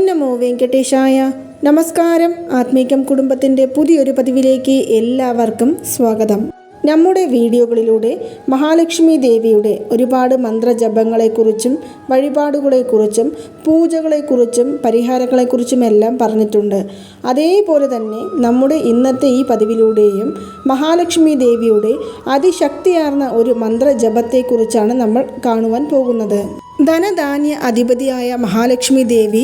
നമോ വെങ്കടേശായ. നമസ്കാരം. ആത്മീകം കുടുംബത്തിൻ്റെ പുതിയൊരു പതിവിലേക്ക് എല്ലാവർക്കും സ്വാഗതം. നമ്മുടെ വീഡിയോകളിലൂടെ മഹാലക്ഷ്മി ദേവിയുടെ ഒരുപാട് മന്ത്രജപങ്ങളെക്കുറിച്ചും വഴിപാടുകളെക്കുറിച്ചും പൂജകളെക്കുറിച്ചും പരിഹാരങ്ങളെക്കുറിച്ചും എല്ലാം പറഞ്ഞിട്ടുണ്ട്. അതേപോലെ തന്നെ നമ്മുടെ ഇന്നത്തെ ഈ പതിവിലൂടെയും മഹാലക്ഷ്മി ദേവിയുടെ അതിശക്തിയാർന്ന ഒരു മന്ത്രജപത്തെക്കുറിച്ചാണ് നമ്മൾ കാണുവാൻ പോകുന്നത്. ധനധാന്യ അധിപതിയായ മഹാലക്ഷ്മി ദേവി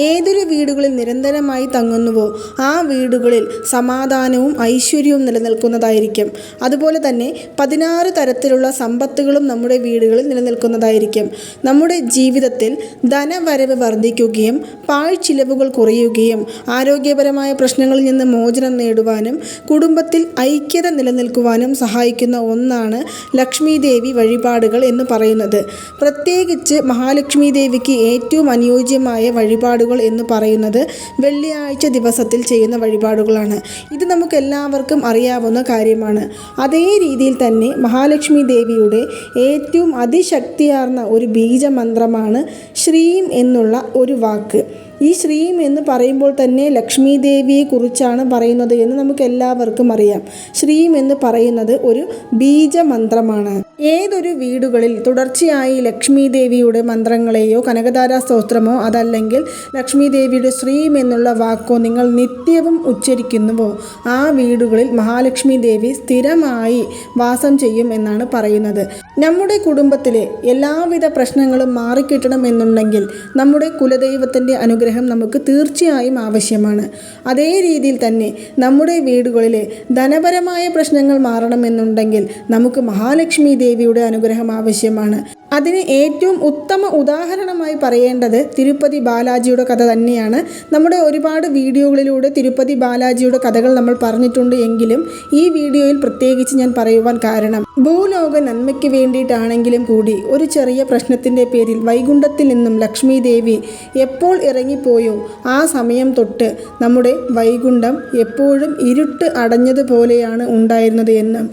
ഏതൊരു വീടുകളിൽ നിരന്തരമായി തങ്ങുന്നുവോ ആ വീടുകളിൽ സമാധാനവും ഐശ്വര്യവും നിലനിൽക്കുന്നതായിരിക്കും. അതുപോലെ തന്നെ 16 തരത്തിലുള്ള സമ്പത്തുകളും നമ്മുടെ വീടുകളിൽ നിലനിൽക്കുന്നതായിരിക്കും. നമ്മുടെ ജീവിതത്തിൽ ധനവരവ് വർദ്ധിക്കുകയും പാഴ്ചിലവുകൾ കുറയുകയും ആരോഗ്യപരമായ പ്രശ്നങ്ങളിൽ നിന്ന് മോചനം നേടുവാനും കുടുംബത്തിൽ ഐക്യത നിലനിൽക്കുവാനും സഹായിക്കുന്ന ഒന്നാണ് ലക്ഷ്മി ദേവി വഴിപാടുകൾ എന്ന് പറയുന്നത്. പ്രത്യേകിച്ച് മഹാലക്ഷ്മി ദേവിക്ക് ഏറ്റവും അനുയോജ്യമായ വഴിപാടുകൾ എന്ന് പറയുന്നത് വെള്ളിയാഴ്ച ദിവസത്തിൽ ചെയ്യുന്ന വഴിപാടുകളാണ്. ഇത് നമുക്ക് എല്ലാവർക്കും അറിയാവുന്ന കാര്യമാണ്. അതേ രീതിയിൽ തന്നെ മഹാലക്ഷ്മി ദേവിയുടെ ഏറ്റവും അതിശക്തിയാർന്ന ഒരു ബീജമന്ത്രമാണ് ശ്രീം എന്നുള്ള ഒരു വാക്ക്. ഈ ശ്രീം എന്ന് പറയുമ്പോൾ തന്നെ ലക്ഷ്മി ദേവിയെ കുറിച്ചാണ് പറയുന്നത് എന്ന് നമുക്ക് എല്ലാവർക്കും അറിയാം. ശ്രീം എന്ന് പറയുന്നത് ഒരു ബീജമന്ത്രമാണ്. ഏതൊരു വീടുകളിൽ തുടർച്ചയായി ലക്ഷ്മി ദേവിയുടെ മന്ത്രങ്ങളെയോ കനകധാരാ സ്തോത്രമോ അതല്ലെങ്കിൽ ലക്ഷ്മി ദേവിയുടെ ശ്രീം എന്നുള്ള വാക്കോ നിങ്ങൾ നിത്യവും ഉച്ചരിക്കുന്നുവോ ആ വീടുകളിൽ മഹാലക്ഷ്മി ദേവി സ്ഥിരമായി വാസം ചെയ്യും എന്നാണ് പറയുന്നത്. നമ്മുടെ കുടുംബത്തിലെ എല്ലാവിധ പ്രശ്നങ്ങളും മാറിക്കിട്ടണം എന്നുണ്ടെങ്കിൽ നമ്മുടെ കുലദൈവത്തിൻ്റെ അനുഗ്രഹം നമുക്ക് തീർച്ചയായും ആവശ്യമാണ്. അതേ രീതിയിൽ തന്നെ നമ്മുടെ വീടുകളിലെ ധനപരമായ പ്രശ്നങ്ങൾ മാറണമെന്നുണ്ടെങ്കിൽ നമുക്ക് മഹാലക്ഷ്മി ദേവിയുടെ അനുഗ്രഹം ആവശ്യമാണ്. അതിന് ഏറ്റവും ഉത്തമ ഉദാഹരണമായി പറയേണ്ടത് തിരുപ്പതി ബാലാജിയുടെ കഥ തന്നെയാണ്. നമ്മുടെ ഒരുപാട് വീഡിയോകളിലൂടെ തിരുപ്പതി ബാലാജിയുടെ കഥകൾ നമ്മൾ പറഞ്ഞിട്ടുണ്ട്. എങ്കിലും ഈ വീഡിയോയിൽ പ്രത്യേകിച്ച് ഞാൻ പറയുവാൻ കാരണം ഭൂലോക നന്മയ്ക്ക് വേണ്ടിയിട്ടാണെങ്കിലും കൂടി ഒരു ചെറിയ പ്രശ്നത്തിൻ്റെ പേരിൽ വൈകുണ്ഠത്തിൽ നിന്നും ലക്ഷ്മി ദേവി എപ്പോൾ ഇറങ്ങിപ്പോയോ ആ സമയം തൊട്ട് നമ്മുടെ വൈകുണ്ഠം എപ്പോഴും ഇരുട്ട് അടഞ്ഞതുപോലെയാണ് ഉണ്ടായിരുന്നത് എന്നും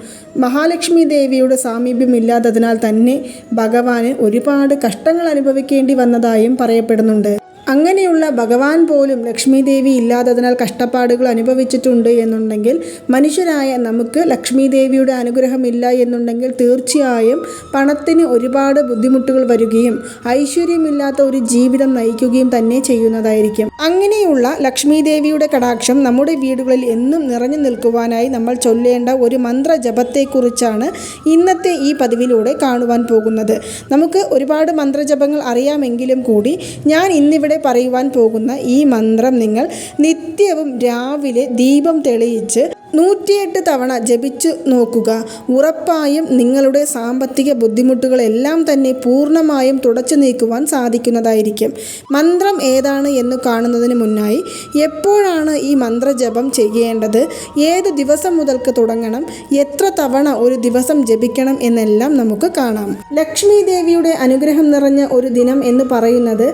മഹാലക്ഷ്മി ദേവിയുടെ സാമീപ്യമില്ലാത്തതിനാൽ തന്നെ ഭഗവാന് ഒരുപാട് കഷ്ടങ്ങൾ അനുഭവിക്കേണ്ടി വന്നതായും പറയപ്പെടുന്നുണ്ട്. അങ്ങനെയുള്ള ഭഗവാൻ പോലും ലക്ഷ്മി ദേവി ഇല്ലാത്തതിനാൽ കഷ്ടപ്പാടുകൾ അനുഭവിച്ചിട്ടുണ്ട് എന്നുണ്ടെങ്കിൽ മനുഷ്യരായ നമുക്ക് ലക്ഷ്മി ദേവിയുടെ അനുഗ്രഹം ഇല്ല എന്നുണ്ടെങ്കിൽ തീർച്ചയായും പണത്തിന് ഒരുപാട് ബുദ്ധിമുട്ടുകൾ വരികയും ഐശ്വര്യമില്ലാത്ത ഒരു ജീവിതം നയിക്കുകയും തന്നെ ചെയ്യുന്നതായിരിക്കും. അങ്ങനെയുള്ള ലക്ഷ്മി ദേവിയുടെ കടാക്ഷം നമ്മുടെ വീടുകളിൽ എന്നും നിറഞ്ഞു നിൽക്കുവാനായി നമ്മൾ ചൊല്ലേണ്ട ഒരു മന്ത്രജപത്തെക്കുറിച്ചാണ് ഇന്നത്തെ ഈ പതിവിലൂടെ കാണുവാൻ പോകുന്നത്. നമുക്ക് ഒരുപാട് മന്ത്രജപങ്ങൾ അറിയാമെങ്കിലും കൂടി ഞാൻ ഇന്നിവിടെ പറയുവാൻ പോകുന്ന ഈ മന്ത്രം നിങ്ങൾ നിത്യവും രാവിലെ ദീപം തെളിയിച്ച് 108 തവണ ജപിച്ചു നോക്കുക. ഉറപ്പായും നിങ്ങളുടെ സാമ്പത്തിക ബുദ്ധിമുട്ടുകളെല്ലാം തന്നെ പൂർണ്ണമായും തുടച്ചു നീക്കുവാൻ സാധിക്കുന്നതായിരിക്കും. മന്ത്രം ഏതാണ് എന്ന് കാണുന്നതിന് മുന്നായി എപ്പോഴാണ് ഈ മന്ത്രജപം ചെയ്യേണ്ടത്, ഏത് ദിവസം മുതൽക്ക് തുടങ്ങണം, എത്ര തവണ ഒരു ദിവസം ജപിക്കണം എന്നെല്ലാം നമുക്ക് കാണാം. ലക്ഷ്മി ദേവിയുടെ അനുഗ്രഹം നിറഞ്ഞ ഒരു ദിനം എന്ന് പറയുന്നത്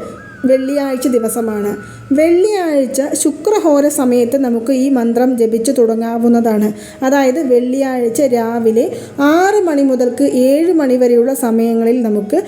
വെള്ളിയാഴ്ച ദിവസമാണ്. വെള്ളിയാഴ്ച ശുക്രഹോര സമയത്ത് നമുക്ക് ഈ മന്ത്രം ജപിച്ചു തുടങ്ങാവുന്നതാണ്. അതായത് വെള്ളിയാഴ്ച രാവിലെ 6 മണി മുതൽക്ക് 7 മണി വരെയുള്ള സമയങ്ങളിൽ നമുക്ക്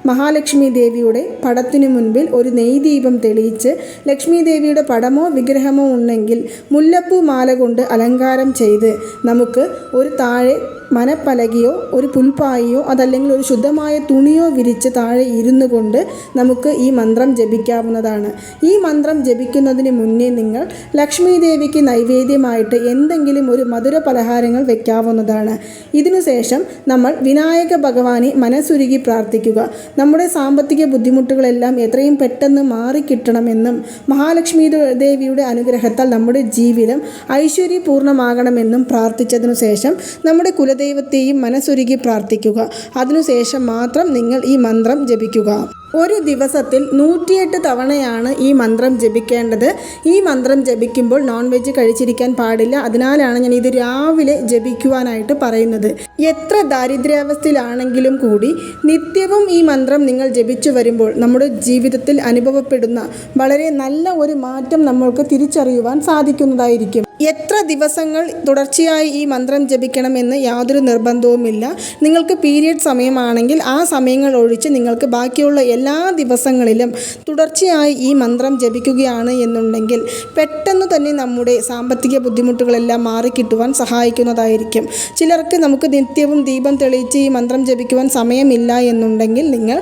മഹാലക്ഷ്മി ദേവിയുടെ പടത്തിനു മുൻപിൽ ഒരു നെയ്ദീപം തെളിയിച്ച് ലക്ഷ്മി ദേവിയുടെ പടമോ വിഗ്രഹമോ ഉണ്ടെങ്കിൽ മുല്ലപ്പൂ മാല കൊണ്ട് അലങ്കാരം ചെയ്ത് നമുക്ക് ഒരു താഴെ മനപ്പലകയോ ഒരു പുൽപ്പായോ അതല്ലെങ്കിൽ ഒരു ശുദ്ധമായ തുണിയോ വിരിച്ച് താഴെ ഇരുന്നു കൊണ്ട് നമുക്ക് ഈ മന്ത്രം ജപിക്കാവുന്നതാണ്. ഈ മന്ത്രം ജപിക്കുന്നതിന് മുന്നേ നിങ്ങൾ ലക്ഷ്മി ദേവിക്ക് നൈവേദ്യമായിട്ട് എന്തെങ്കിലും ഒരു മധുര പലഹാരങ്ങൾ വയ്ക്കാവുന്നതാണ്. ഇതിനുശേഷം നമ്മൾ വിനായക ഭഗവാനെ മനസ്സുരുകി പ്രാർത്ഥിക്കുക. നമ്മുടെ സാമ്പത്തിക ബുദ്ധിമുട്ടുകളെല്ലാം എത്രയും പെട്ടെന്ന് മാറിക്കിട്ടണമെന്നും മഹാലക്ഷ്മി ദേവിയുടെ അനുഗ്രഹത്താൽ നമ്മുടെ ജീവിതം ഐശ്വര്യപൂർണ്ണമാകണമെന്നും പ്രാർത്ഥിച്ചതിനു ശേഷം നമ്മുടെ കുലദൈവത്തെയും മനസ്സുരുകി പ്രാർത്ഥിക്കുക. അതിനുശേഷം മാത്രം നിങ്ങൾ ഈ മന്ത്രം ജപിക്കുക. ഒരു ദിവസത്തിൽ 108 തവണയാണ് ഈ മന്ത്രം ജപിക്കേണ്ടത്. ഈ മന്ത്രം ജപിക്കുമ്പോൾ നോൺ വെജ് കഴിച്ചിരിക്കാൻ പാടില്ല. അതിനാലാണ് ഞാൻ ഇത് രാവിലെ ജപിക്കുവാനായിട്ട് പറയുന്നത്. എത്ര ദാരിദ്ര്യാവസ്ഥയിലാണെങ്കിലും കൂടി നിത്യവും ഈ മന്ത്രം നിങ്ങൾ ജപിച്ചു വരുമ്പോൾ നമ്മുടെ ജീവിതത്തിൽ അനുഭവപ്പെടുന്ന വളരെ നല്ല ഒരു മാറ്റം നമ്മൾക്ക് തിരിച്ചറിയുവാൻ സാധിക്കുന്നതായിരിക്കും. എത്ര ദിവസങ്ങൾ തുടർച്ചയായി ഈ മന്ത്രം ജപിക്കണമെന്ന് യാതൊരു നിർബന്ധവുമില്ല. നിങ്ങൾക്ക് പീരിയഡ് സമയമാണെങ്കിൽ ആ സമയങ്ങൾ ഒഴിച്ച് നിങ്ങൾക്ക് ബാക്കിയുള്ള എല്ലാ ദിവസങ്ങളിലും തുടർച്ചയായി ഈ മന്ത്രം ജപിക്കുകയാണ് എന്നുണ്ടെങ്കിൽ പെട്ടെന്ന് തന്നെ നമ്മുടെ സാമ്പത്തിക ബുദ്ധിമുട്ടുകളെല്ലാം മാറിക്കിട്ടുവാൻ സഹായിക്കുന്നതായിരിക്കും. ചിലർക്ക് നമുക്ക് നിത്യവും ദീപം തെളിയിച്ച് ഈ മന്ത്രം ജപിക്കുവാൻ സമയമില്ല എന്നുണ്ടെങ്കിൽ നിങ്ങൾ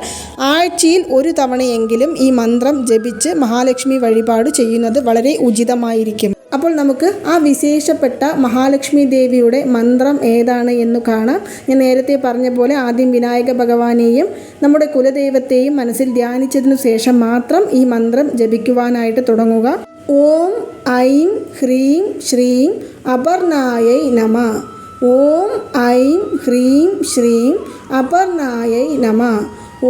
ആഴ്ചയിൽ ഒരു തവണയെങ്കിലും ഈ മന്ത്രം ജപിച്ച് മഹാലക്ഷ്മി വഴിപാട് ചെയ്യുന്നത് വളരെ ഉചിതമായിരിക്കും. അപ്പോൾ നമുക്ക് ആ വിശേഷപ്പെട്ട മഹാലക്ഷ്മി ദേവിയുടെ മന്ത്രം ഏതാണ് എന്ന് കാണാം. ഞാൻ നേരത്തെ പറഞ്ഞ പോലെ ആദ്യം വിനായക ഭഗവാനെയും നമ്മുടെ കുലദൈവത്തെയും മനസ്സിൽ ധ്യാനിച്ചതിനു ശേഷം മാത്രം ഈ മന്ത്രം ജപിക്കുവാനായിട്ട് തുടങ്ങുക. ഓം ഐം ഹ്രീം ശ്രീം അപർണായൈ നമ. ഓം ഐം ഹ്രീം ശ്രീം അപർണായൈ നമ.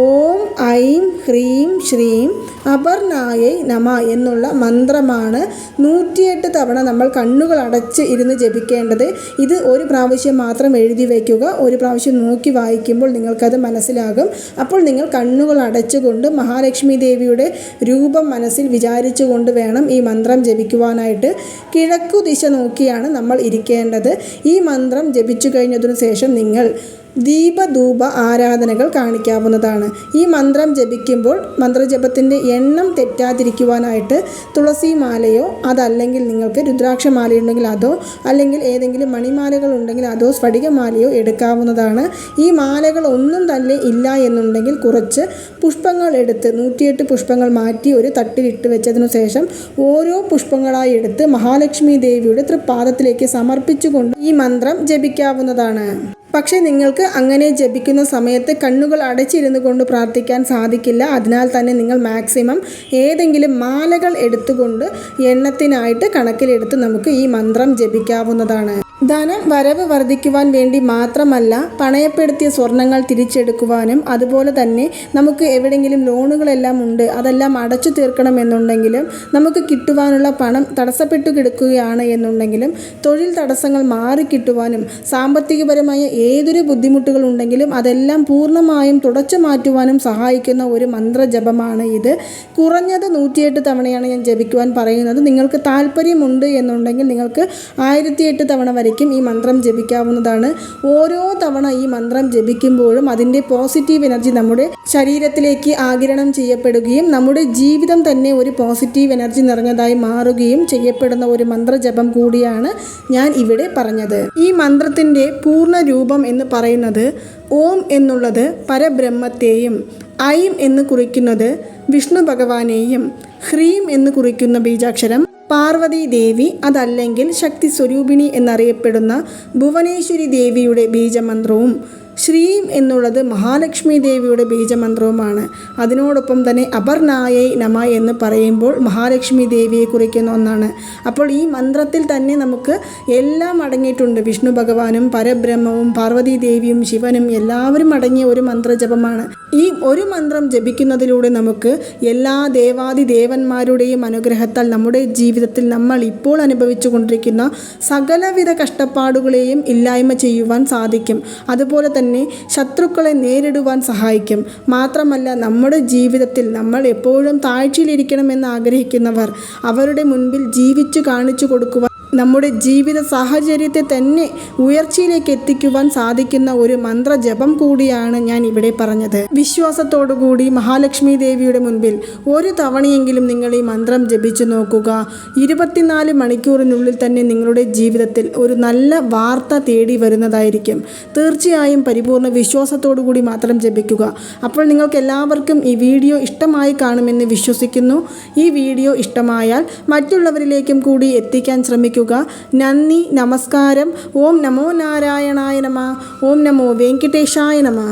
ഓം ഐം ഹ്രീം ശ്രീം അപർണായൈ നമ എന്നുള്ള മന്ത്രമാണ് 108 തവണ നമ്മൾ കണ്ണുകൾ അടച്ച് ഇരുന്ന് ജപിക്കേണ്ടത്. ഇത് ഒരു പ്രാവശ്യം മാത്രം എഴുതി വയ്ക്കുക. ഒരു പ്രാവശ്യം നോക്കി വായിക്കുമ്പോൾ നിങ്ങൾക്കത് മനസ്സിലാകും. അപ്പോൾ നിങ്ങൾ കണ്ണുകൾ അടച്ചുകൊണ്ട് മഹാലക്ഷ്മി ദേവിയുടെ രൂപം മനസ്സിൽ വിചാരിച്ചുകൊണ്ട് വേണം ഈ മന്ത്രം ജപിക്കുവാനായിട്ട്. കിഴക്കു ദിശ നോക്കിയാണ് നമ്മൾ ഇരിക്കേണ്ടത്. ഈ മന്ത്രം ജപിച്ചു കഴിഞ്ഞതിനു ശേഷം നിങ്ങൾ ദീപധൂപ ആരാധനകൾ കാണിക്കാവുന്നതാണ്. ഈ മന്ത്രം ജപിക്കുമ്പോൾ മന്ത്രജപത്തിൻ്റെ എണ്ണം തെറ്റാതിരിക്കുവാനായിട്ട് തുളസി മാലയോ അതല്ലെങ്കിൽ നിങ്ങൾക്ക് രുദ്രാക്ഷമാലയുണ്ടെങ്കിൽ അതോ അല്ലെങ്കിൽ ഏതെങ്കിലും മണിമാലകൾ ഉണ്ടെങ്കിൽ അതോ സ്ഫടികമാലയോ എടുക്കാവുന്നതാണ്. ഈ മാലകൾ ഒന്നും തന്നെ ഇല്ല എന്നുണ്ടെങ്കിൽ കുറച്ച് പുഷ്പങ്ങൾ എടുത്ത് 108 പുഷ്പങ്ങൾ മാറ്റി ഒരു തട്ടിലിട്ട് വെച്ചതിനു ശേഷം ഓരോ പുഷ്പങ്ങളായി എടുത്ത് മഹാലക്ഷ്മി ദേവിയുടെ തൃപ്പാദത്തിലേക്ക് സമർപ്പിച്ചുകൊണ്ട് ഈ മന്ത്രം ജപിക്കാവുന്നതാണ്. പക്ഷേ നിങ്ങൾക്ക് അങ്ങനെ ജപിക്കുന്ന സമയത്ത് കണ്ണുകൾ അടച്ചിരുന്നു കൊണ്ട് പ്രാർത്ഥിക്കാൻ സാധിക്കില്ല. അതിനാൽ തന്നെ നിങ്ങൾ മാക്സിമം ഏതെങ്കിലും മാലകൾ എടുത്തുകൊണ്ട് എണ്ണത്തിനായിട്ട് കണക്കിലെടുത്ത് നമുക്ക് ഈ മന്ത്രം ജപിക്കാവുന്നതാണ്. ധനം വരവ് വർദ്ധിക്കുവാൻ വേണ്ടി മാത്രമല്ല, പണയപ്പെടുത്തിയ സ്വർണ്ണങ്ങൾ തിരിച്ചെടുക്കുവാനും അതുപോലെ തന്നെ നമുക്ക് എവിടെയെങ്കിലും ലോണുകളെല്ലാം ഉണ്ട് അതെല്ലാം അടച്ചു തീർക്കണമെന്നുണ്ടെങ്കിലും നമുക്ക് കിട്ടുവാനുള്ള പണം തടസ്സപ്പെട്ടു കിടക്കുകയാണ് എന്നുണ്ടെങ്കിലും തൊഴിൽ തടസ്സങ്ങൾ മാറിക്കിട്ടുവാനും സാമ്പത്തികപരമായ ഏതൊരു ബുദ്ധിമുട്ടുകൾ ഉണ്ടെങ്കിലും അതെല്ലാം പൂർണ്ണമായും തുടച്ചു മാറ്റുവാനും സഹായിക്കുന്ന ഒരു മന്ത്രജപമാണ് ഇത്. കുറഞ്ഞത് 108 തവണയാണ് ഞാൻ ജപിക്കുവാൻ പറയുന്നത്. നിങ്ങൾക്ക് താല്പര്യമുണ്ട് എന്നുണ്ടെങ്കിൽ നിങ്ങൾക്ക് 1008 തവണ വരയ്ക്കും ഈ മന്ത്രം ജപിക്കാവുന്നതാണ്. ഓരോ തവണ ഈ മന്ത്രം ജപിക്കുമ്പോഴും അതിൻ്റെ പോസിറ്റീവ് എനർജി നമ്മുടെ ശരീരത്തിലേക്ക് ആഗിരണം ചെയ്യപ്പെടുകയും നമ്മുടെ ജീവിതം തന്നെ ഒരു പോസിറ്റീവ് എനർജി നിറഞ്ഞതായി മാറുകയും ചെയ്യപ്പെടുന്ന ഒരു മന്ത്രജപം കൂടിയാണ് ഞാൻ ഇവിടെ പറഞ്ഞത്. ഈ മന്ത്രത്തിൻ്റെ പൂർണ്ണ രൂപം എന്ന് പറയുന്നത് ഓം എന്നുള്ളത് പരബ്രഹ്മത്തെയും, ഐം എന്ന് കുറിക്കുന്നത് വിഷ്ണു ഭഗവാനെയും, ഹ്രീം എന്ന് കുറിക്കുന്ന ബീജാക്ഷരം പാർവതി ദേവി അതല്ലെങ്കിൽ ശക്തി സ്വരൂപിണി എന്നറിയപ്പെടുന്ന ഭുവനേശ്വരി ദേവിയുടെ ബീജമന്ത്രവും, ശ്രീം എന്നുള്ളത് മഹാലക്ഷ്മി ദേവിയുടെ ബീജമന്ത്രവുമാണ്. അതിനോടൊപ്പം തന്നെ അപർണായൈ നമ എന്ന് പറയുമ്പോൾ മഹാലക്ഷ്മി ദേവിയെ കുറിക്കുന്ന ഒന്നാണ്. അപ്പോൾ ഈ മന്ത്രത്തിൽ തന്നെ നമുക്ക് എല്ലാം അടങ്ങിയിട്ടുണ്ട്. വിഷ്ണു ഭഗവാനും പരബ്രഹ്മവും പാർവതി ദേവിയും ശിവനും എല്ലാവരും അടങ്ങിയ ഒരു മന്ത്രജപമാണ്. ഈ ഒരു മന്ത്രം ജപിക്കുന്നതിലൂടെ നമുക്ക് എല്ലാ ദേവാദി ദേവന്മാരുടെയും അനുഗ്രഹത്താൽ നമ്മുടെ ജീവിതത്തിൽ നമ്മൾ ഇപ്പോൾ അനുഭവിച്ചു കൊണ്ടിരിക്കുന്ന സകലവിധ കഷ്ടപ്പാടുകളെയും ഇല്ലായ്മ ചെയ്യുവാൻ സാധിക്കും. അതുപോലെ തന്നെ ശത്രുക്കളെ നേരിടുവാൻ സഹായിക്കും. മാത്രമല്ല നമ്മുടെ ജീവിതത്തിൽ നമ്മൾ എപ്പോഴും താഴ്ചയിലിരിക്കണമെന്ന് ആഗ്രഹിക്കുന്നവർ അവരുടെ മുൻപിൽ ജീവിച്ചു കാണിച്ചു കൊടുക്കുവാൻ നമ്മുടെ ജീവിത സാഹചര്യത്തെ തന്നെ ഉയർച്ചയിലേക്ക് എത്തിക്കുവാൻ സാധിക്കുന്ന ഒരു മന്ത്രജപം കൂടിയാണ് ഞാൻ ഇവിടെ പറഞ്ഞത്. വിശ്വാസത്തോടുകൂടി മഹാലക്ഷ്മി ദേവിയുടെ മുൻപിൽ ഒരു തവണയെങ്കിലും നിങ്ങൾ ഈ മന്ത്രം ജപിച്ചു നോക്കുക. 24 മണിക്കൂറിനുള്ളിൽ തന്നെ നിങ്ങളുടെ ജീവിതത്തിൽ ഒരു നല്ല വാർത്ത തേടി വരുന്നതായിരിക്കും. തീർച്ചയായും പരിപൂർണ്ണ വിശ്വാസത്തോടു കൂടി മാത്രം ജപിക്കുക. അപ്പോൾ നിങ്ങൾക്ക് എല്ലാവർക്കും ഈ വീഡിയോ ഇഷ്ടമായി കാണുമെന്ന് വിശ്വസിക്കുന്നു. ഈ വീഡിയോ ഇഷ്ടമായാൽ മറ്റുള്ളവരിലേക്കും കൂടി എത്തിക്കാൻ ശ്രമിക്കുക. നന്ദി, നമസ്കാരം. ഓം നമോ നാരായണായ നമഃ. ഓം നമോ വെങ്കിടേശായ നമഃ.